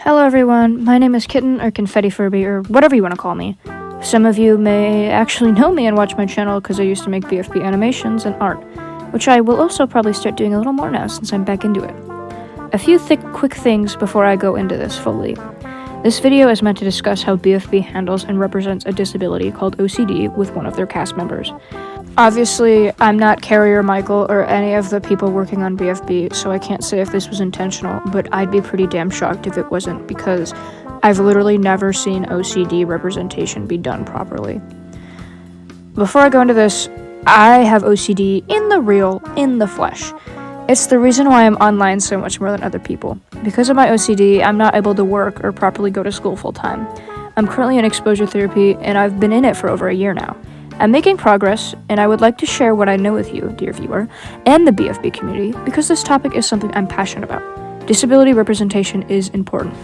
Hello everyone, my name is Kitten or Confetti Furby or whatever you want to call me. Some of you may actually know me and watch my channel because I used to make BFB animations and art, which I will also probably start doing a little more now since I'm back into it. A few quick things before I go into this fully. This video is meant to discuss how BFB handles and represents a disability called OCD with one of their cast members. Obviously, I'm not Carrie or Michael or any of the people working on BFB, so I can't say if this was intentional, but I'd be pretty damn shocked if it wasn't, because I've literally never seen OCD representation be done properly. Before I go into this, I have OCD in the flesh. It's the reason why I'm online so much more than other people. Because of my OCD, I'm not able to work or properly go to school full time. I'm currently in exposure therapy, and I've been in it for over a year now. I'm making progress, and I would like to share what I know with you, dear viewer, and the BFB community, because this topic is something I'm passionate about. Disability representation is important.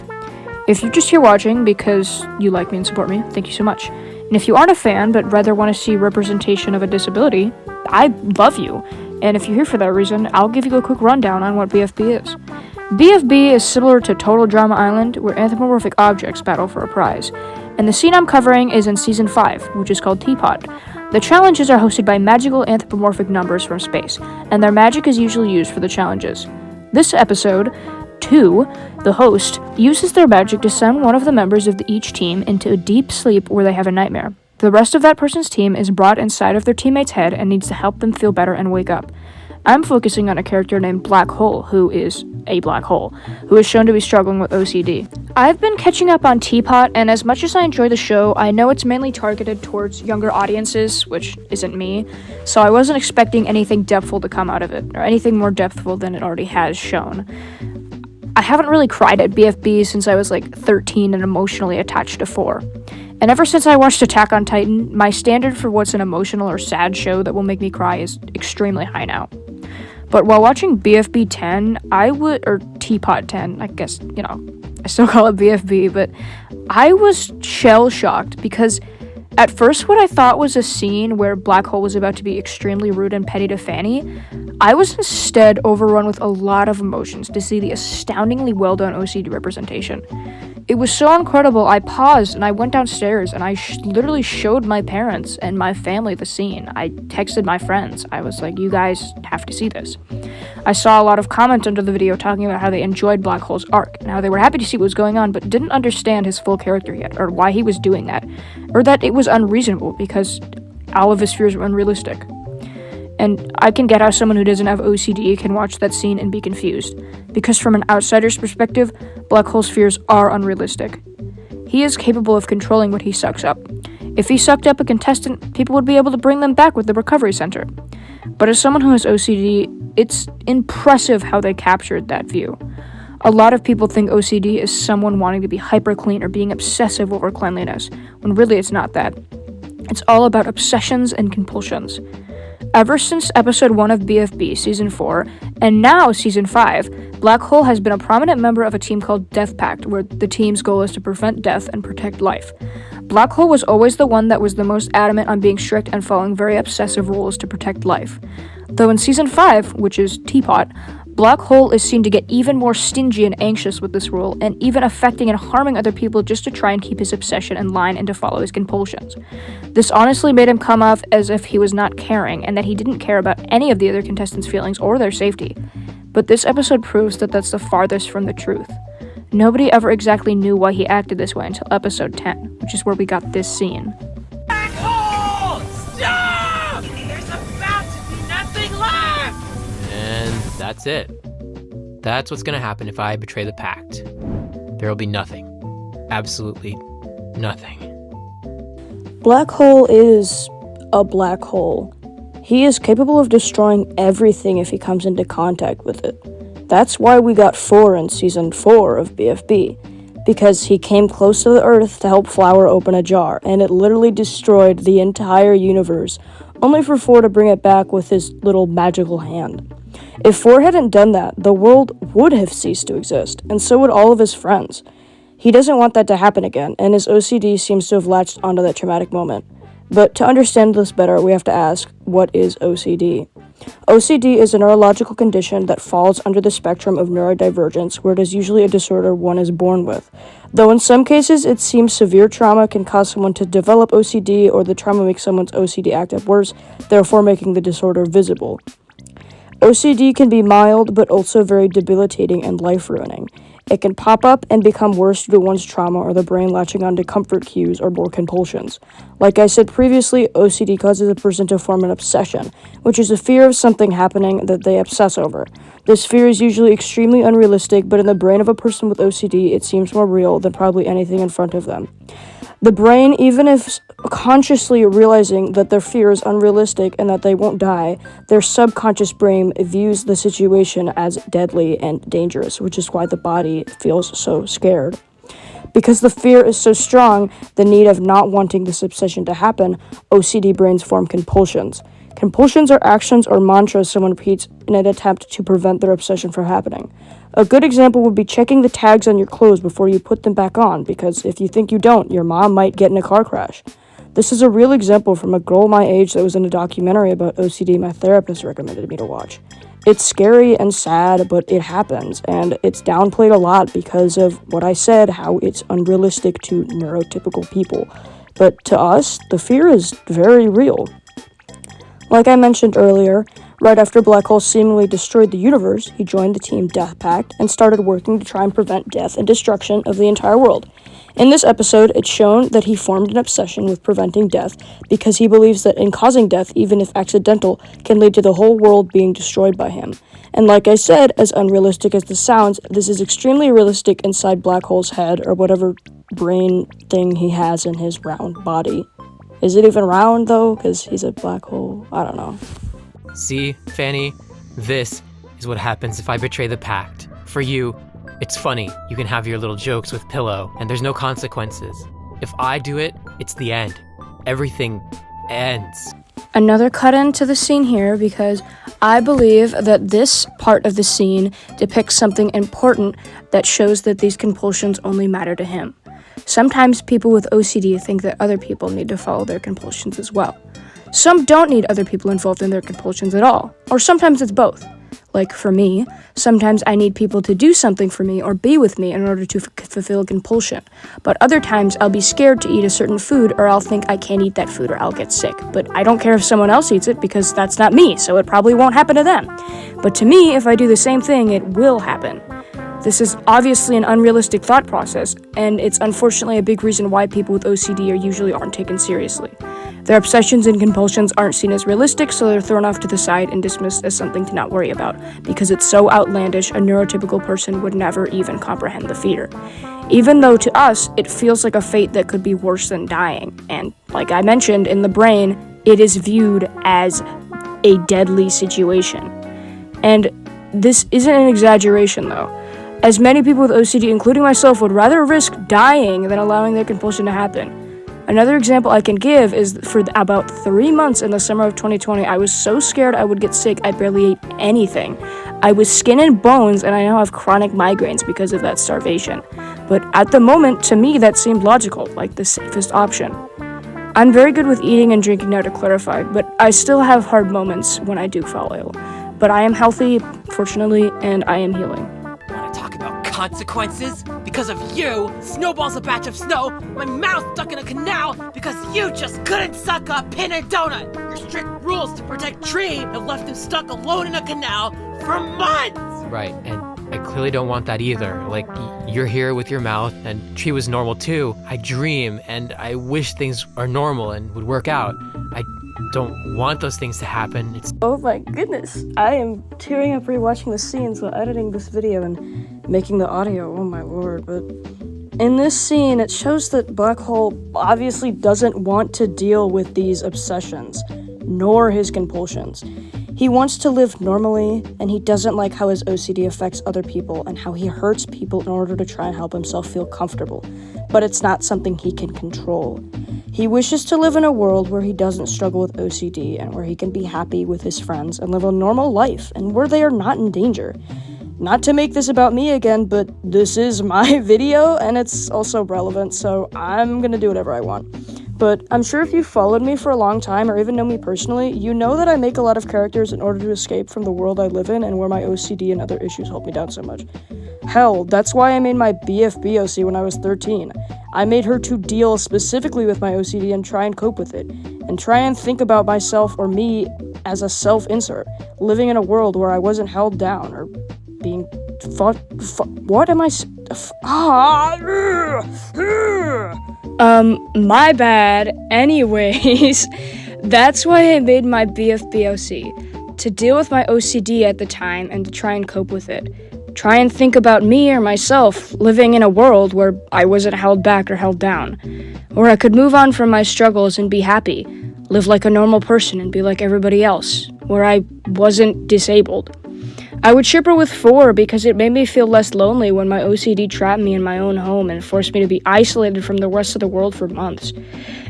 If you're just here watching because you like me and support me, thank you so much. And if you aren't a fan but rather want to see representation of a disability, I love you. And if you're here for that reason, I'll give you a quick rundown on what BFB is. BFB is similar to Total Drama Island, where anthropomorphic objects battle for a prize. And the scene I'm covering is in Season 5, which is called TPOT. The challenges are hosted by magical anthropomorphic numbers from space, and their magic is usually used for the challenges. This episode, 2, the host, uses their magic to send one of the members of each team into a deep sleep where they have a nightmare. The rest of that person's team is brought inside of their teammate's head and needs to help them feel better and wake up. I'm focusing on a character named Black Hole, who is a black hole, who is shown to be struggling with OCD. I've been catching up on TPOT, and as much as I enjoy the show, I know it's mainly targeted towards younger audiences, which isn't me, so I wasn't expecting anything depthful to come out of it, or anything more depthful than it already has shown. I haven't really cried at BFB since I was like 13 and emotionally attached to 4. And ever since I watched Attack on Titan, my standard for what's an emotional or sad show that will make me cry is extremely high now. But while watching BFB 10, or TPOT 10, I guess, I still call it BFB, but I was shell-shocked because at first what I thought was a scene where Black Hole was about to be extremely rude and petty to Fanny, I was instead overrun with a lot of emotions to see the astoundingly well-done OCD representation. It was so incredible, I paused and I went downstairs and I literally showed my parents and my family the scene. I texted my friends. I was like, you guys have to see this. I saw a lot of comments under the video talking about how they enjoyed Black Hole's arc and how they were happy to see what was going on but didn't understand his full character yet, or why he was doing that, or that it was unreasonable because all of his fears were unrealistic. And I can get how someone who doesn't have OCD can watch that scene and be confused, because from an outsider's perspective, Black Hole's fears are unrealistic. He is capable of controlling what he sucks up. If he sucked up a contestant, people would be able to bring them back with the recovery center. But as someone who has OCD, it's impressive how they captured that view. A lot of people think OCD is someone wanting to be hyper clean or being obsessive over cleanliness, when really it's not that. It's all about obsessions and compulsions. Ever since episode 1 of BFB season 4, and now season 5, Black Hole has been a prominent member of a team called Death Pact, where the team's goal is to prevent death and protect life. Black Hole was always the one that was the most adamant on being strict and following very obsessive rules to protect life. Though in season 5, which is TPOT, Black Hole is seen to get even more stingy and anxious with this rule, and even affecting and harming other people just to try and keep his obsession in line and to follow his compulsions. This honestly made him come off as if he was not caring, and that he didn't care about any of the other contestants' feelings or their safety. But this episode proves that that's the farthest from the truth. Nobody ever exactly knew why he acted this way until episode 10, which is where we got this scene. Black hole! Stop! There's about to be nothing left! And that's it. That's what's gonna happen if I betray the pact. There'll be nothing. Absolutely nothing. Black Hole is a black hole. He is capable of destroying everything if he comes into contact with it. That's why we got 4 in season 4 of BFB, because he came close to the Earth to help Flower open a jar, and it literally destroyed the entire universe, only for 4 to bring it back with his little magical hand. If 4 hadn't done that, the world would have ceased to exist, and so would all of his friends. He doesn't want that to happen again, and his OCD seems to have latched onto that traumatic moment. But to understand this better, we have to ask, what is OCD? OCD is a neurological condition that falls under the spectrum of neurodivergence, where it is usually a disorder one is born with. Though in some cases it seems severe trauma can cause someone to develop OCD, or the trauma makes someone's OCD act up worse, therefore making the disorder visible. OCD can be mild, but also very debilitating and life-ruining. It can pop up and become worse due to one's trauma or the brain latching onto comfort cues or more compulsions. Like I said previously, OCD causes a person to form an obsession, which is a fear of something happening that they obsess over. This fear is usually extremely unrealistic, but in the brain of a person with OCD, it seems more real than probably anything in front of them. The brain, even if consciously realizing that their fear is unrealistic and that they won't die, their subconscious brain views the situation as deadly and dangerous, which is why the body feels so scared. Because the fear is so strong, the need of not wanting this obsession to happen, OCD brains form compulsions. Compulsions are actions or mantras someone repeats in an attempt to prevent their obsession from happening. A good example would be checking the tags on your clothes before you put them back on, because if you think you don't, your mom might get in a car crash. This is a real example from a girl my age that was in a documentary about OCD my therapist recommended me to watch. It's scary and sad, but it happens, and it's downplayed a lot because of what I said, how it's unrealistic to neurotypical people. But to us, the fear is very real. Like I mentioned earlier, right after black holes seemingly destroyed the universe, he joined the Team Death Pact and started working to try and prevent death and destruction of the entire world. In this episode, it's shown that he formed an obsession with preventing death because he believes that in causing death, even if accidental, can lead to the whole world being destroyed by him. And like I said, as unrealistic as this sounds, this is extremely realistic inside Black Hole's head, or whatever brain thing he has in his round body. Is it even round, though? Because he's a black hole. I don't know. See, Fanny, this is what happens if I betray the pact. For you, it's funny. You can have your little jokes with Pillow, and there's no consequences. If I do it, it's the end. Everything ends. Another cut into the scene here, because I believe that this part of the scene depicts something important that shows that these compulsions only matter to him. Sometimes people with OCD think that other people need to follow their compulsions as well. Some don't need other people involved in their compulsions at all, or sometimes it's both. Like for me, sometimes I need people to do something for me or be with me in order to fulfill a compulsion. But other times I'll be scared to eat a certain food, or I'll think I can't eat that food or I'll get sick. But I don't care if someone else eats it because that's not me, so it probably won't happen to them. But to me, if I do the same thing, it will happen. This is obviously an unrealistic thought process, and it's unfortunately a big reason why people with OCD usually aren't taken seriously. Their obsessions and compulsions aren't seen as realistic, so they're thrown off to the side and dismissed as something to not worry about, because it's so outlandish a neurotypical person would never even comprehend the fear. Even though to us, it feels like a fate that could be worse than dying, and like I mentioned, in the brain, it is viewed as a deadly situation. And this isn't an exaggeration, though. As many people with OCD, including myself, would rather risk dying than allowing their compulsion to happen. Another example I can give is for about 3 months in the summer of 2020, I was so scared I would get sick, I barely ate anything. I was skin and bones, and I now have chronic migraines because of that starvation. But at the moment, to me, that seemed logical, like the safest option. I'm very good with eating and drinking now, to clarify, but I still have hard moments when I do fall ill. But I am healthy, fortunately, and I am healing. Talk about consequences? Because of you, Snowball's a batch of snow, my mouth stuck in a canal because you just couldn't suck a pin and donut. Your strict rules to protect Tree have left him stuck alone in a canal for months. Right, and I clearly don't want that either. Like, you're here with your mouth, and Tree was normal too. I dream, and I wish things are normal and would work out. I don't want those things to happen. Oh my goodness, I am tearing up rewatching the scenes while editing this video and making the audio, oh my lord. But in this scene, it shows that Black Hole obviously doesn't want to deal with these obsessions, nor his compulsions. He wants to live normally, and he doesn't like how his OCD affects other people and how he hurts people in order to try and help himself feel comfortable. But it's not something he can control. He wishes to live in a world where he doesn't struggle with OCD and where he can be happy with his friends and live a normal life and where they are not in danger. Not to make this about me again, but this is my video and it's also relevant, so I'm gonna do whatever I want. But I'm sure if you followed me for a long time or even know me personally, you know that I make a lot of characters in order to escape from the world I live in and where my OCD and other issues hold me down so much. Hell, that's why I made my BFB OC when I was 13. I made her to deal specifically with my OCD and try and cope with it, and try and think about myself or me as a self-insert, living in a world where I wasn't held down or being what am I my bad. Anyways, that's why I made my BFBOC, to deal with my OCD at the time and to try and cope with it. Try and think about me or myself living in a world where I wasn't held back or held down, where I could move on from my struggles and be happy, live like a normal person and be like everybody else, where I wasn't disabled. I would ship her with 4 because it made me feel less lonely when my OCD trapped me in my own home and forced me to be isolated from the rest of the world for months.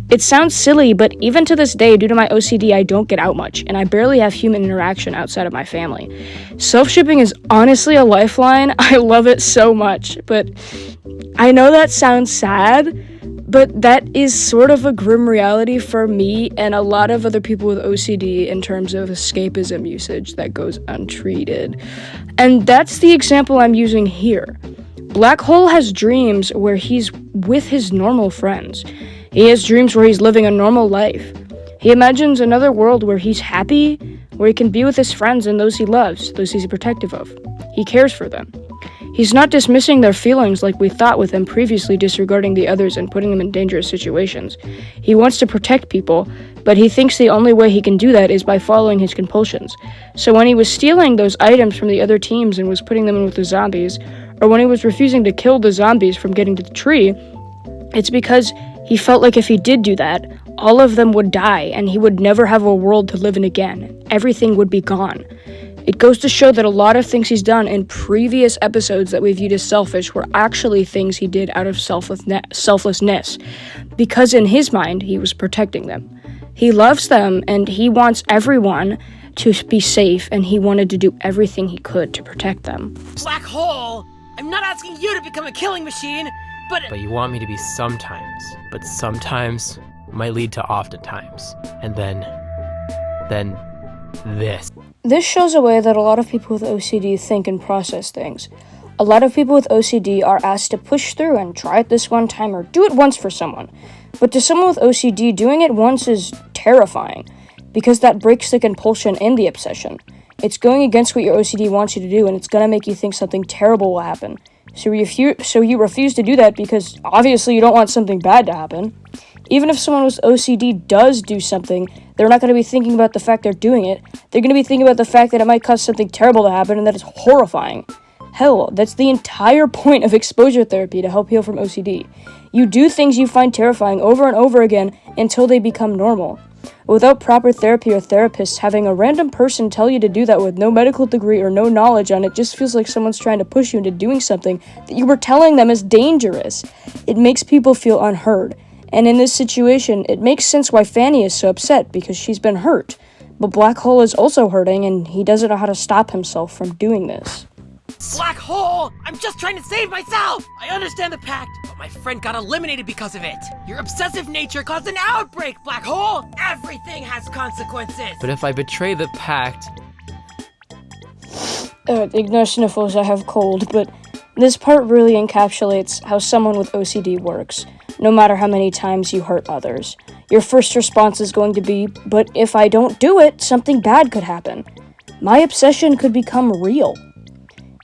It sounds silly, but even to this day, due to my OCD, I don't get out much, and I barely have human interaction outside of my family. Self-shipping is honestly a lifeline. I love it so much, but I know that sounds sad, but that is sort of a grim reality for me and a lot of other people with OCD in terms of escapism usage that goes untreated. And that's the example I'm using here. Black Hole has dreams where he's with his normal friends. He has dreams where he's living a normal life. He imagines another world where he's happy, where he can be with his friends and those he loves, those he's protective of. He cares for them. He's not dismissing their feelings like we thought with him previously, disregarding the others and putting them in dangerous situations. He wants to protect people, but he thinks the only way he can do that is by following his compulsions. So when he was stealing those items from the other teams and was putting them in with the zombies, or when he was refusing to kill the zombies from getting to the tree, it's because he felt like if he did do that, all of them would die and he would never have a world to live in again. Everything would be gone. It goes to show that a lot of things he's done in previous episodes that we viewed as selfish were actually things he did out of selflessness, because in his mind, he was protecting them. He loves them, and he wants everyone to be safe, and he wanted to do everything he could to protect them. Black Hole! I'm not asking you to become a killing machine, but you want me to be sometimes, but sometimes might lead to oftentimes, and then this. This shows a way that a lot of people with OCD think and process things. A lot of people with OCD are asked to push through and try it this one time or do it once for someone. But to someone with OCD, doing it once is terrifying, because that breaks the compulsion and the obsession. It's going against what your OCD wants you to do, and it's going to make you think something terrible will happen. So you refuse to do that because obviously you don't want something bad to happen. Even if someone with OCD does do something, they're not going to be thinking about the fact they're doing it. They're going to be thinking about the fact that it might cause something terrible to happen and that it's horrifying. Hell, that's the entire point of exposure therapy, to help heal from OCD. You do things you find terrifying over and over again until they become normal. Without proper therapy or therapists, having a random person tell you to do that with no medical degree or no knowledge on it just feels like someone's trying to push you into doing something that you were telling them is dangerous. It makes people feel unheard. And in this situation, it makes sense why Fanny is so upset, because she's been hurt. But Black Hole is also hurting, and he doesn't know how to stop himself from doing this. Black Hole! I'm just trying to save myself! I understand the pact, but my friend got eliminated because of it. Your obsessive nature caused an outbreak, Black Hole! Everything has consequences! But if I betray the pact... Ignore sniffles, I have cold, but this part really encapsulates how someone with OCD works. No matter how many times you hurt others, your first response is going to be, but if I don't do it, something bad could happen. My obsession could become real.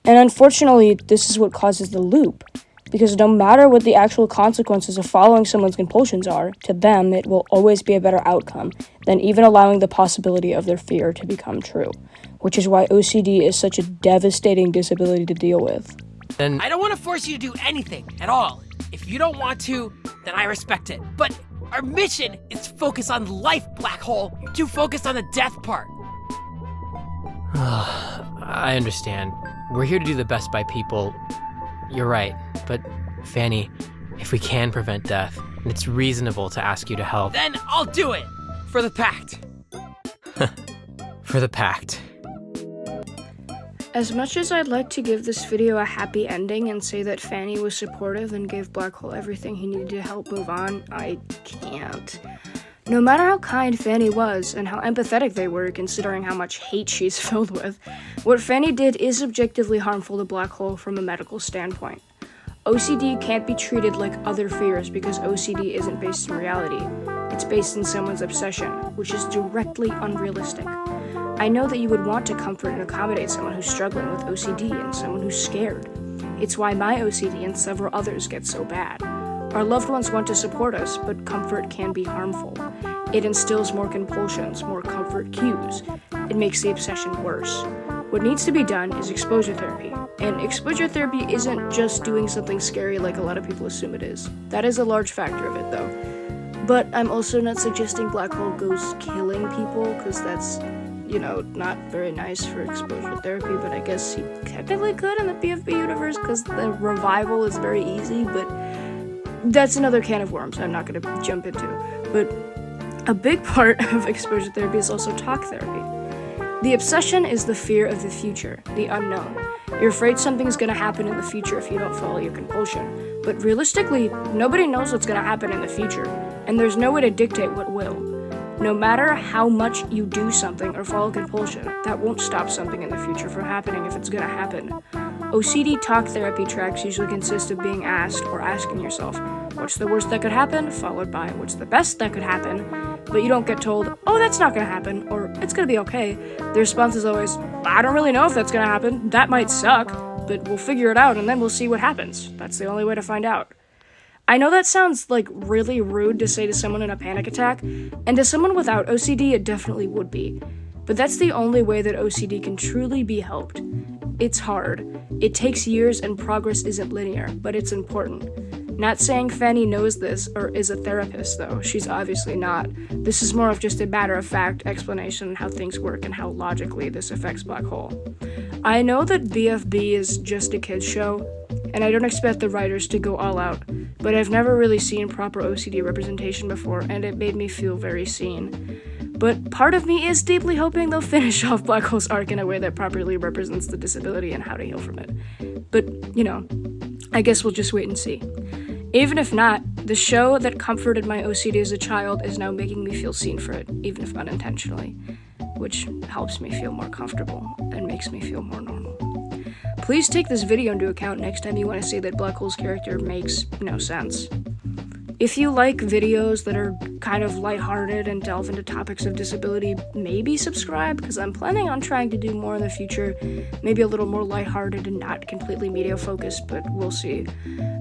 And unfortunately, this is what causes the loop, because no matter what the actual consequences of following someone's compulsions are, to them it will always be a better outcome than even allowing the possibility of their fear to become true, which is why OCD is such a devastating disability to deal with. Then I don't want to force you to do anything at all. If you don't want to, then I respect it. But our mission is to focus on life, Black Hole. You're too focused on the death part. I understand. We're here to do the best by people. You're right, but Fanny, if we can prevent death, and it's reasonable to ask you to help. Then I'll do it. For the pact. For the pact. As much as I'd like to give this video a happy ending and say that Fanny was supportive and gave Black Hole everything he needed to help move on, I can't. No matter how kind Fanny was and how empathetic they were, considering how much hate she's filled with, what Fanny did is objectively harmful to Black Hole from a medical standpoint. OCD can't be treated like other fears because OCD isn't based in reality. It's based in someone's obsession, which is directly unrealistic. I know that you would want to comfort and accommodate someone who's struggling with OCD and someone who's scared. It's why my OCD and several others get so bad. Our loved ones want to support us, but comfort can be harmful. It instills more compulsions, more comfort cues. It makes the obsession worse. What needs to be done is exposure therapy. And exposure therapy isn't just doing something scary like a lot of people assume it is. That is a large factor of it, though. But I'm also not suggesting Black Hole goes killing people, because that's, not very nice for exposure therapy, but I guess he technically could in the BFB universe, because the revival is very easy, but that's another can of worms I'm not going to jump into. But a big part of exposure therapy is also talk therapy. The obsession is the fear of the future, the unknown. You're afraid something's going to happen in the future if you don't follow your compulsion. But realistically, nobody knows what's going to happen in the future, and there's no way to dictate what will. No matter how much you do something or follow compulsion, that won't stop something in the future from happening if it's going to happen. OCD talk therapy tracks usually consist of being asked or asking yourself, what's the worst that could happen, followed by what's the best that could happen, but you don't get told, oh, that's not going to happen, or it's going to be okay. The response is always, I don't really know if that's going to happen, that might suck, but we'll figure it out and then we'll see what happens. That's the only way to find out. I know that sounds like really rude to say to someone in a panic attack, and to someone without OCD it definitely would be. But that's the only way that OCD can truly be helped. It's hard. It takes years and progress isn't linear, but it's important. Not saying Fanny knows this or is a therapist, though. She's obviously not. This is more of just a matter-of-fact explanation of how things work and how logically this affects Black Hole. I know that BFB is just a kids show, and I don't expect the writers to go all out, but I've never really seen proper OCD representation before, and it made me feel very seen. But part of me is deeply hoping they'll finish off Black Hole's arc in a way that properly represents the disability and how to heal from it. But, I guess we'll just wait and see. Even if not, the show that comforted my OCD as a child is now making me feel seen for it, even if unintentionally, which helps me feel more comfortable and makes me feel more normal. Please take this video into account next time you want to say that Black Hole's character makes no sense. If you like videos that are kind of lighthearted and delve into topics of disability, maybe subscribe, because I'm planning on trying to do more in the future, maybe a little more lighthearted and not completely media-focused, but we'll see.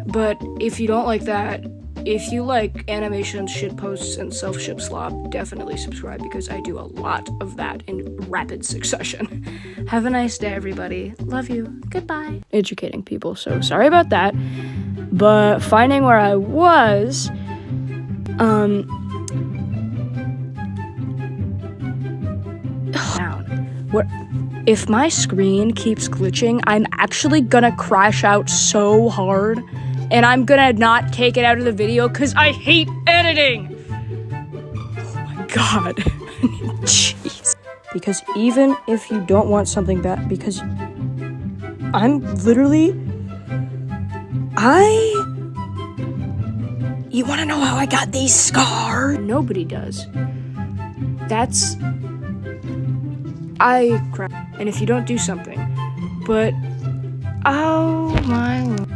But if you don't like that, if you like animations, shitposts, and self-ship slop, definitely subscribe, because I do a lot of that in rapid succession. Have a nice day, everybody. Love you. Goodbye. Educating people, so sorry about that. But finding where I was, if my screen keeps glitching, I'm actually gonna crash out so hard, and I'm gonna not take it out of the video because I hate editing. Oh my god. Jeez. Because even if you don't want something bad, because I'm literally... You wanna know how I got these scars? Nobody does. That's... crap. And if you don't do something, but... Oh my